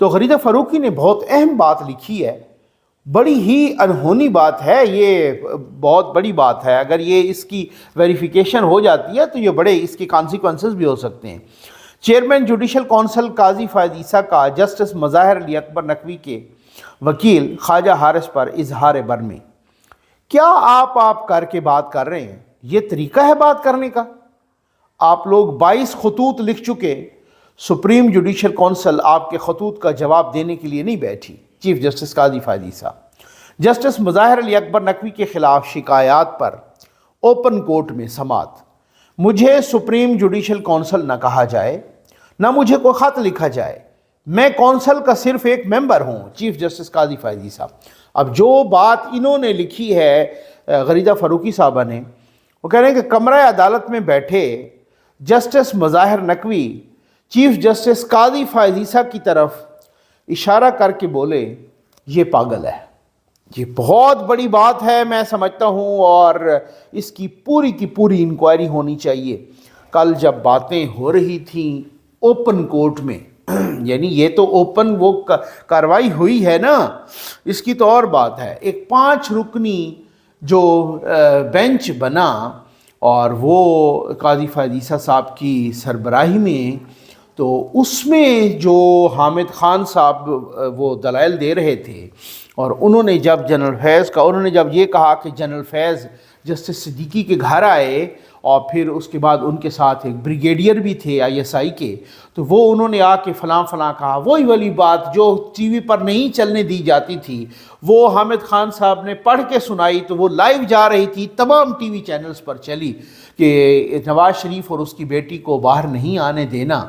تو غریدہ فاروقی نے بہت اہم بات لکھی ہے، بڑی ہی انہونی بات ہے، یہ بہت بڑی بات ہے، اگر یہ اس کی ویریفیکیشن ہو جاتی ہے تو یہ بڑے اس کے کانسیکوینسز بھی ہو سکتے ہیں۔ چیئرمین جوڈیشل کونسل قاضی فائز عیسیٰ کا جسٹس مظاہر علی اکبر نقوی کے وکیل خواجہ حارث پر اظہار برہمی۔ کیا آپ کر کے بات کر رہے ہیں؟ یہ طریقہ ہے بات کرنے کا؟ آپ لوگ 22 خطوط لکھ چکے، سپریم جوڈیشل کونسل آپ کے خطوط کا جواب دینے کے لیے نہیں بیٹھی۔ چیف جسٹس قاضی فائز عیسیٰ۔ جسٹس مظاہر علی اکبر نقوی کے خلاف شکایات پر اوپن کورٹ میں سماعت۔ مجھے سپریم جوڈیشل کونسل نہ کہا جائے، نہ مجھے کوئی خط لکھا جائے، میں کونسل کا صرف ایک ممبر ہوں۔ چیف جسٹس قاضی فائز عیسیٰ۔ اب جو بات انہوں نے لکھی ہے غریدہ فاروقی صاحبہ نے، وہ کہہ رہے ہیں کہ کمرہ عدالت میں بیٹھے جسٹس مظاہر نقوی چیف جسٹس قاضی فائز عیسیٰ کی طرف اشارہ کر کے بولے یہ پاگل ہے۔ یہ بہت بڑی بات ہے میں سمجھتا ہوں، اور اس کی پوری انکوائری ہونی چاہیے۔ کل جب باتیں ہو رہی تھیں اوپن کورٹ میں، یعنی یہ تو اوپن وہ کاروائی ہوئی ہے نا، اس کی تو اور بات ہے۔ ایک 5 رکنی جو بینچ بنا اور وہ قاضی فائز عیسیٰ صاحب کی سربراہی میں، تو اس میں جو حامد خان صاحب وہ دلائل دے رہے تھے، اور انہوں نے جب جنرل فیض کا، انہوں نے جب یہ کہا کہ جنرل فیض جسٹس صدیقی کے گھر آئے، اور پھر اس کے بعد ان کے ساتھ ایک بریگیڈیئر بھی تھے ISI کے، تو وہ انہوں نے آ کے فلاں کہا، وہی والی بات جو ٹی وی پر نہیں چلنے دی جاتی تھی وہ حامد خان صاحب نے پڑھ کے سنائی، تو وہ لائیو جا رہی تھی، تمام ٹی وی چینلز پر چلی کہ نواز شریف اور اس کی بیٹی کو باہر نہیں آنے دینا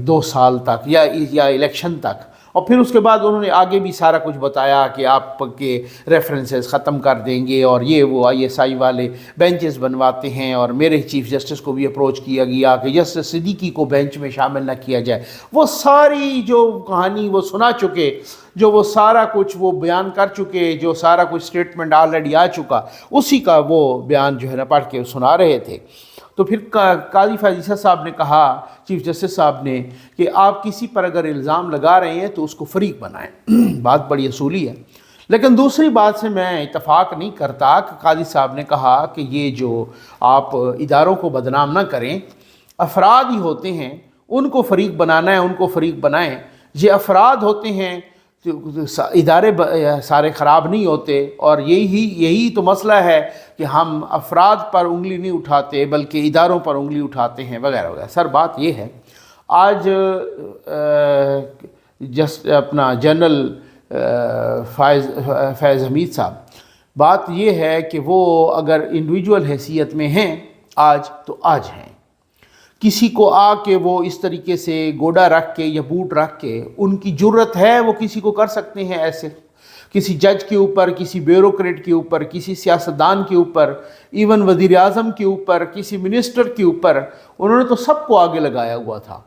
2 سال تک یا الیکشن تک۔ اور پھر اس کے بعد انہوں نے آگے بھی سارا کچھ بتایا کہ آپ کے ریفرنسز ختم کر دیں گے، اور یہ وہ ISI والے بینچز بنواتے ہیں، اور میرے چیف جسٹس کو بھی اپروچ کیا گیا کہ جسٹس صدیقی کو بینچ میں شامل نہ کیا جائے۔ وہ ساری جو کہانی وہ سنا چکے، جو وہ سارا کچھ وہ بیان کر چکے، جو سارا کچھ سٹیٹمنٹ آلریڈی آ چکا، اسی کا وہ بیان جو ہے نا پڑھ کے سنا رہے تھے۔ تو پھر قاضی فائز عیسیٰ صاحب نے کہا، چیف جسٹس صاحب نے، کہ آپ کسی پر اگر الزام لگا رہے ہیں تو اس کو فریق بنائیں۔ بات بڑی اصولی ہے، لیکن دوسری بات سے میں اتفاق نہیں کرتا کہ قاضی صاحب نے کہا کہ یہ جو آپ اداروں کو بدنام نہ کریں، افراد ہی ہوتے ہیں، ان کو فریق بنانا ہے، ان کو فریق بنائیں۔ یہ افراد ہوتے ہیں، ادارے سارے خراب نہیں ہوتے، اور یہی تو مسئلہ ہے کہ ہم افراد پر انگلی نہیں اٹھاتے بلکہ اداروں پر انگلی اٹھاتے ہیں وغیرہ وغیرہ۔ سر بات یہ ہے، آج اپنا جنرل فیض حمید صاحب، بات یہ ہے کہ وہ اگر انڈیویجول حیثیت میں ہیں آج تو آج ہیں، کسی کو آ کے وہ اس طریقے سے گوڈا رکھ کے یا بوٹ رکھ کے، ان کی جرت ہے وہ کسی کو کر سکتے ہیں ایسے، کسی جج کے اوپر، کسی بیوروکریٹ کے اوپر، کسی سیاستدان کے اوپر، ایون وزیر اعظم کے اوپر، کسی منسٹر کے اوپر، انہوں نے تو سب کو آگے لگایا ہوا تھا۔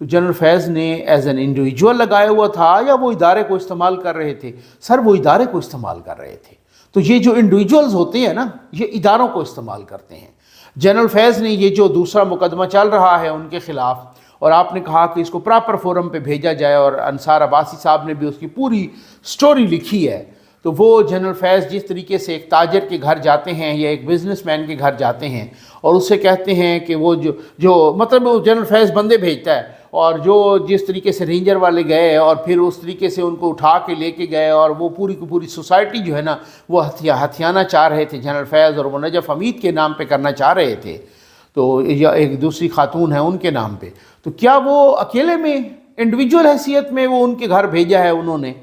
تو جنرل فیض نے ایز این انڈیویجول لگایا ہوا تھا یا وہ ادارے کو استعمال کر رہے تھے؟ سر وہ ادارے کو استعمال کر رہے تھے۔ تو یہ جو انڈیویجولز ہوتے ہیں نا، یہ اداروں کو استعمال کرتے ہیں۔ جنرل فیض نے یہ جو دوسرا مقدمہ چل رہا ہے ان کے خلاف، اور آپ نے کہا کہ اس کو پراپر فورم پہ بھیجا جائے، اور انصار عباسی صاحب نے بھی اس کی پوری سٹوری لکھی ہے، تو وہ جنرل فیض جس طریقے سے ایک تاجر کے گھر جاتے ہیں یا ایک بزنس مین کے گھر جاتے ہیں، اور اس سے کہتے ہیں کہ وہ جو مطلب وہ جنرل فیض بندے بھیجتا ہے، اور جو جس طریقے سے رینجر والے گئے اور پھر اس طریقے سے ان کو اٹھا کے لے کے گئے، اور وہ پوری کی پوری سوسائٹی جو ہے نا وہ ہتھیانا چاہ رہے تھے جنرل فیض، اور وہ نجف حمید کے نام پہ کرنا چاہ رہے تھے، تو یا ایک دوسری خاتون ہے ان کے نام پہ، تو کیا وہ اکیلے میں انڈیویجول حیثیت میں وہ ان کے گھر بھیجا ہے؟ انہوں نے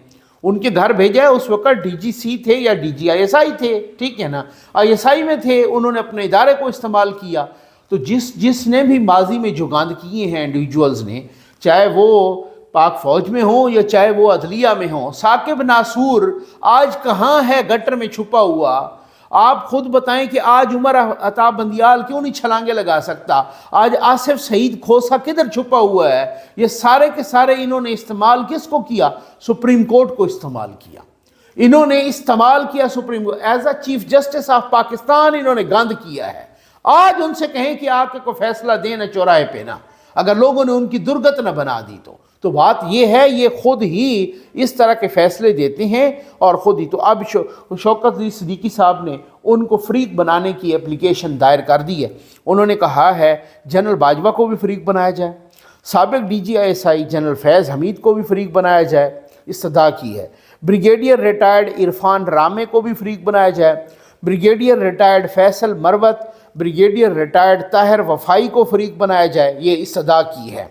ان کے گھر بھیجا ہے، اس وقت DGC تھے یا DG ISI تھے، ٹھیک ہے نا، ISI میں تھے، انہوں نے اپنے ادارے کو استعمال کیا۔ تو جس نے بھی ماضی میں جو گاند کیے ہیں انڈیویجولز نے، چاہے وہ پاک فوج میں ہوں یا چاہے وہ عدلیہ میں ہوں، ثاقب ناصور آج کہاں ہے؟ گٹر میں چھپا ہوا۔ آپ خود بتائیں کہ آج عمر عطا بندیال کیوں نہیں چھلانگے لگا سکتا؟ آج آصف سعید کھوسا کدھر چھپا ہوا ہے؟ یہ سارے کے سارے انہوں نے استعمال کس کو کیا؟ سپریم کورٹ کو استعمال کیا۔ انہوں نے استعمال کیا supreme court as a chief justice of Pakistan, انہوں نے گند کیا ہے۔ آج ان سے کہیں کہ آ کے کوئی فیصلہ دیں نہ چوراہے پہ، نہ اگر لوگوں نے ان کی درگت نہ بنا دی تو تو بات یہ ہے یہ خود ہی اس طرح کے فیصلے دیتے ہیں اور خود ہی. تو اب شوکت علی صدیقی صاحب نے ان کو فریق بنانے کی اپلیکیشن دائر کر دی ہے. انہوں نے کہا ہے جنرل باجوہ کو بھی فریق بنایا جائے, سابق D G I S I general Faiz Hamid کو بھی فریق بنایا جائے, استدعا کی ہے. بریگیڈیئر ریٹائرڈ عرفان رامے کو بھی فریق بنایا جائے, بریگیڈیئر ریٹائرڈ فیصل مروت, بریگیڈیئر ریٹائرڈ طاہر وفائی کو فریق بنایا جائے, یہ استدعا کی ہے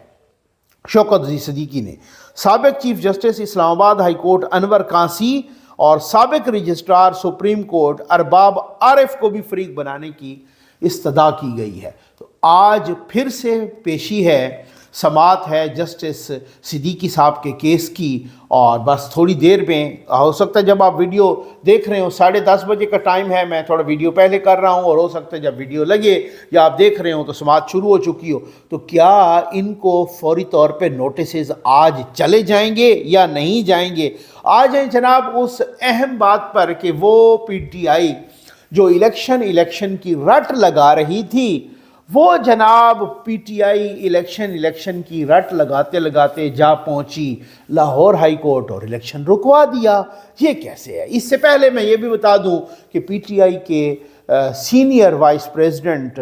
شوکت علی صدیقی نے. سابق چیف جسٹس اسلام آباد ہائی کورٹ انور کانسی اور سابق رجسٹرار سپریم کورٹ ارباب عارف کو بھی فریق بنانے کی استدعا کی گئی ہے. تو آج پھر سے پیشی ہے, سماعت ہے جسٹس صدیقی صاحب کے کیس کی, اور بس تھوڑی دیر میں ہو سکتا ہے جب آپ ویڈیو دیکھ رہے ہو 10:30 بجے کا ٹائم ہے, میں تھوڑا ویڈیو پہلے کر رہا ہوں, اور ہو سکتا ہے جب ویڈیو لگے یا آپ دیکھ رہے ہوں تو سماعت شروع ہو چکی ہو. تو کیا ان کو فوری طور پہ نوٹسز آج چلے جائیں گے یا نہیں جائیں گے؟ آ جائیں جناب اس اہم بات پر کہ وہ پی ٹی آئی جو الیکشن کی رٹ لگا رہی تھی, وہ جناب پی ٹی آئی الیکشن کی رٹ لگاتے لگاتے جا پہنچی لاہور ہائی کورٹ اور الیکشن رکوا دیا. یہ کیسے ہے؟ اس سے پہلے میں یہ بھی بتا دوں کہ پی ٹی آئی کے سینئر وائس پریزیڈنٹ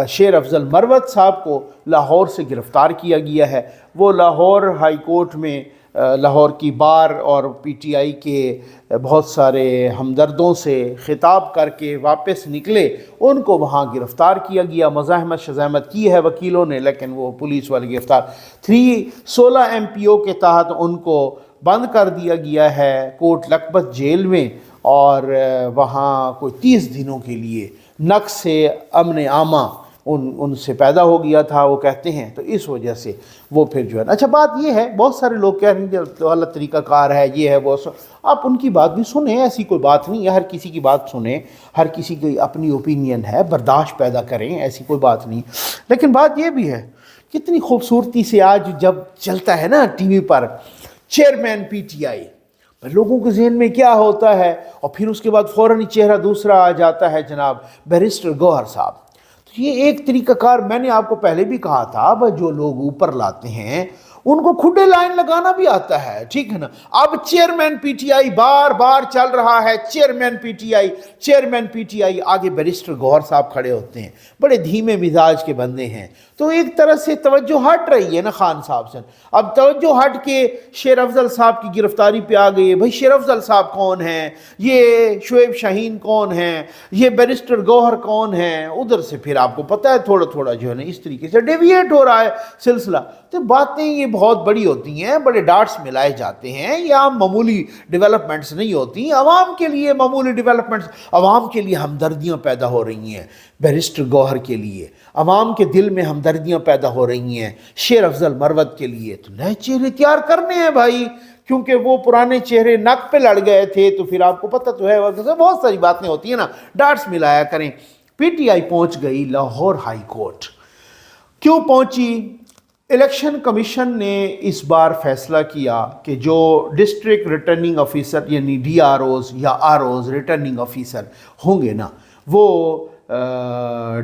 شیر افضل مروت صاحب کو لاہور سے گرفتار کیا گیا ہے. وہ لاہور ہائی کورٹ میں لاہور کی بار اور پی ٹی آئی کے بہت سارے ہمدردوں سے خطاب کر کے واپس نکلے, ان کو وہاں گرفتار کیا گیا. مزاحمت شزاحمت کی ہے وکیلوں نے, لیکن وہ پولیس والے گرفتار. 16 ایم پی او کے تحت ان کو بند کر دیا گیا ہے کوٹ لکھپت جیل میں, اور وہاں کوئی 30 دنوں کے لیے نقص امن عامہ ان سے پیدا ہو گیا تھا وہ کہتے ہیں. تو اس وجہ سے وہ پھر جو ہے اچھا بات یہ ہے, بہت سارے لوگ کہہ رہے ہیں کہ غلط طریقہ کار ہے, یہ ہے وہ, آپ ان کی بات بھی سنیں, ایسی کوئی بات نہیں ہے, ہر کسی کی بات سنیں, ہر کسی کی اپنی اوپینین ہے, برداشت پیدا کریں, ایسی کوئی بات نہیں. لیکن بات یہ بھی ہے کتنی خوبصورتی سے آج جب چلتا ہے نا T V per chairman P T I, لوگوں کے ذہن میں کیا ہوتا ہے, اور پھر اس کے بعد فوراً چہرہ دوسرا آ جاتا ہے جناب بیرسٹر گوہر صاحب. تو یہ ایک طریقہ کار میں نے آپ کو پہلے بھی کہا تھا, جو لوگ اوپر لاتے ہیں ان کو کھڈے لائن لگانا بھی آتا ہے, ٹھیک ہے نا. اب چیئرمین پی ٹی آئی بار بار چل رہا ہے, چیئرمین پی ٹی آئی, آگے بیرسٹر گوہر صاحب کھڑے ہوتے ہیں, بڑے دھیمے مزاج کے بندے ہیں. تو ایک طرح سے توجہ ہٹ رہی ہے نا خان صاحب سے. اب توجہ ہٹ کے شیر افضل صاحب کی گرفتاری پہ آ گئی ہے. بھائی شیر افضل صاحب کون ہیں, یہ شعیب شاہین کون ہیں, یہ بیرسٹر گوہر کون ہیں, ادھر سے پھر آپ کو پتہ ہے تھوڑا تھوڑا جو ہے نا اس طریقے سے ڈیویٹ ہو رہا ہے سلسلہ. تو باتیں یہ بہت بڑی ہوتی ہیں, بڑے ڈاٹس ملائے جاتے ہیں, یہ عام معمولی ڈیولپمنٹس نہیں ہوتی. عوام کے لیے معمولی ڈیولپمنٹس, عوام کے لیے ہمدردیاں پیدا ہو رہی ہیں بیرسٹر گوہر کے لیے, عوام کے دل میں ہمدردیاں پیدا ہو رہی ہیں شیر افضل مروت کے لیے. تو نئے چہرے تیار کرنے ہیں بھائی, کیونکہ وہ پرانے چہرے نک پہ لڑ گئے تھے. تو پھر آپ کو پتہ تو ہے بہت ساری باتیں ہوتی ہیں نا, ڈاٹس ملایا کریں. پی ٹی آئی پہنچ گئی لاہور ہائی کورٹ. کیوں پہنچی؟ الیکشن کمیشن نے اس بار فیصلہ کیا کہ جو ڈسٹرکٹ ریٹرننگ آفیسر یعنی ڈی آر اوز یا آر اوز ریٹرننگ آفیسر ہوں گے نا, وہ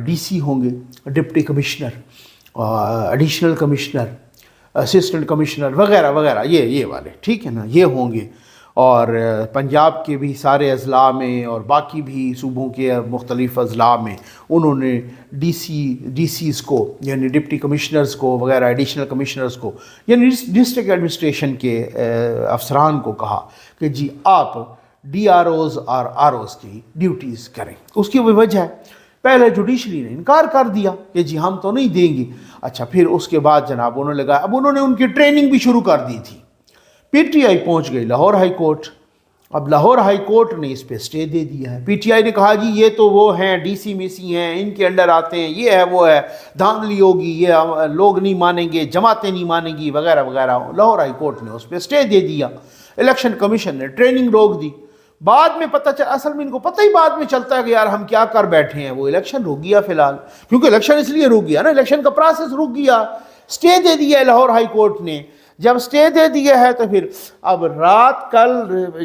ڈی سی ہوں گے, deputy commissioner, additional commissioner, assistant commissioner وغیرہ وغیرہ, یہ والے, ٹھیک ہے نا, یہ ہوں گے. اور پنجاب کے بھی سارے اضلاع میں اور باقی بھی صوبوں کے مختلف اضلاع میں انہوں نے ڈی سیز کو یعنی ڈپٹی کمشنرز کو وغیرہ, ایڈیشنل کمشنرز کو یعنی ڈسٹرکٹ ایڈمنسٹریشن کے افسران کو کہا کہ جی آپ ڈی آر اوز اور آر اوز کی ڈیوٹیز کریں. اس کی وجہ ہے پہلے جوڈیشری نے انکار کر دیا کہ جی ہم تو نہیں دیں گے. اچھا پھر اس کے بعد جناب انہوں نے لگا, اب انہوں نے ان کی ٹریننگ بھی شروع کر دی تھی. پی ٹی آئی پہنچ گئی لاہور ہائی کورٹ. اب لاہور ہائی کورٹ نے اس پہ سٹے دے دیا ہے. پی ٹی آئی نے کہا جی یہ تو وہ ہیں ڈی سی میسی ہیں, ان کے انڈر آتے ہیں, یہ ہے وہ ہے, دھاندلی ہوگی, یہ لوگ نہیں مانیں گے, جماعتیں نہیں مانیں گی وغیرہ وغیرہ. لاہور ہائی کورٹ نے اس پہ سٹے دے دیا. الیکشن کمیشن نے ٹریننگ روک دی. بعد میں پتہ چلا, اصل میں ان کو پتہ ہی بعد میں چلتا ہے کہ یار ہم کیا کر بیٹھے ہیں, وہ الیکشن رک گیا فی الحال, کیونکہ الیکشن اس لیے رک گیا نا, الیکشن کا پروسیس رک گیا. سٹے دے دیا ہے لاہور ہائی کورٹ نے. جب سٹے دے دیا ہے تو پھر اب رات, کل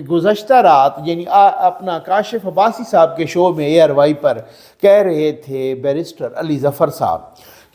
گزشتہ رات یعنی اپنا کاشف عباسی صاحب کے شو میں ایئر وائی پر کہہ رہے تھے بیرسٹر علی ظفر صاحب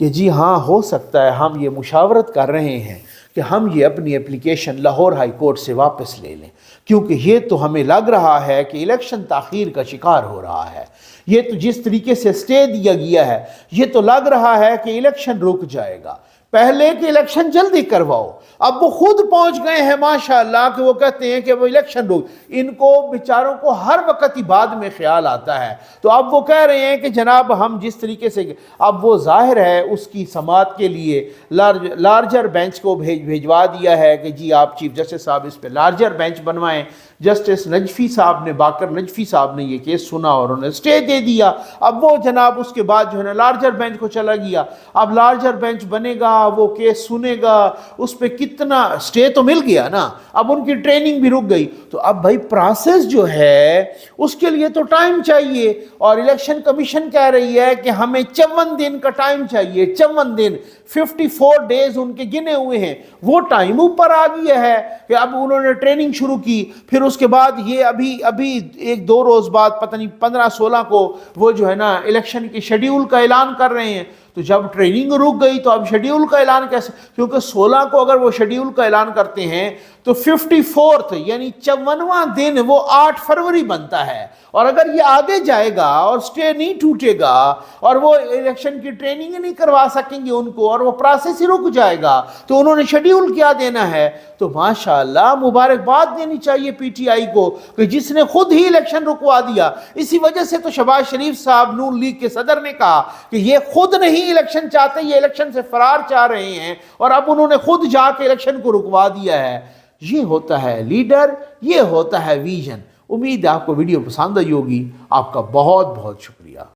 کہ جی ہاں ہو سکتا ہے ہم یہ مشاورت کر رہے ہیں کہ ہم یہ اپنی اپلیکیشن لاہور ہائی کورٹ سے واپس لے لیں، کیونکہ یہ تو ہمیں لگ رہا ہے کہ الیکشن تاخیر کا شکار ہو رہا ہے، یہ تو جس طریقے سے سٹے دیا گیا ہے یہ تو لگ رہا ہے کہ الیکشن رک جائے گا، پہلے کہ الیکشن جلدی کرواؤ۔ اب وہ خود پہنچ گئے ہیں ماشاءاللہ کہ وہ کہتے ہیں کہ وہ الیکشن رک، ان کو بیچاروں کو ہر وقت ہی بعد میں خیال آتا ہے، تو اب وہ کہہ رہے ہیں کہ جناب ہم جس طریقے سے، اب وہ ظاہر ہے اس کی سماعت کے لیے لارجر بینچ کو بھیجوا دیا ہے کہ جی آپ چیف جسٹس صاحب اس پہ لارجر بینچ بنوائیں۔ جسٹس نجفی صاحب نے، باقر نجفی صاحب نے یہ کیس سنا اور انہوں نے سٹے دے دیا۔ اب وہ جناب اس کے بعد جو ہے نا لارجر بینچ کو چلا گیا، اب لارجر بینچ بنے گا، وہ کیس سنے گا، اس پہ کتنا سٹے تو مل گیا نا، اب ان کی ٹریننگ بھی رک گئی، تو اب بھائی پروسیس جو ہے اس کے لیے تو ٹائم چاہیے، اور الیکشن کمیشن کہہ رہی ہے کہ ہمیں 54 دن کا ٹائم چاہیے، 54 دن، 54 ڈیز ان کے گنے ہوئے ہیں، وہ ٹائم اوپر آ گیا ہے کہ اب انہوں نے ٹریننگ شروع کی، پھر اس کے بعد یہ ابھی ایک دو روز بعد پتہ نہیں 15-16 کو وہ جو ہے نا الیکشن کی شیڈیول کا اعلان کر رہے ہیں، تو جب ٹریننگ رک گئی تو اب شیڈیول کا اعلان کیسے، کیونکہ 16 کو اگر وہ شیڈیول کا اعلان کرتے ہیں تو 54 یعنی 54واں دن وہ 8 فروری بنتا ہے، اور اگر یہ آگے جائے گا اور سٹے نہیں ٹوٹے گا اور وہ الیکشن کی ٹریننگ نہیں کروا سکیں گے ان کو اور وہ پروسیس ہی رک جائے گا، تو انہوں نے شیڈیول کیا دینا ہے؟ تو ماشاءاللہ مبارکباد دینی چاہیے پی ٹی آئی کو کہ جس نے خود ہی الیکشن رکوا دیا۔ اسی وجہ سے تو شہباز شریف صاحب نون لیگ کے صدر نے کہا کہ یہ خود نہیں الیکشن چاہتے، یہ الیکشن سے فرار چاہ رہے ہیں، اور اب انہوں نے خود جا کے الیکشن کو رکوا دیا ہے۔ یہ ہوتا ہے لیڈر، یہ ہوتا ہے ویژن۔ امید ہے آپ کو ویڈیو پسند آئی ہوگی۔ آپ کا بہت بہت شکریہ۔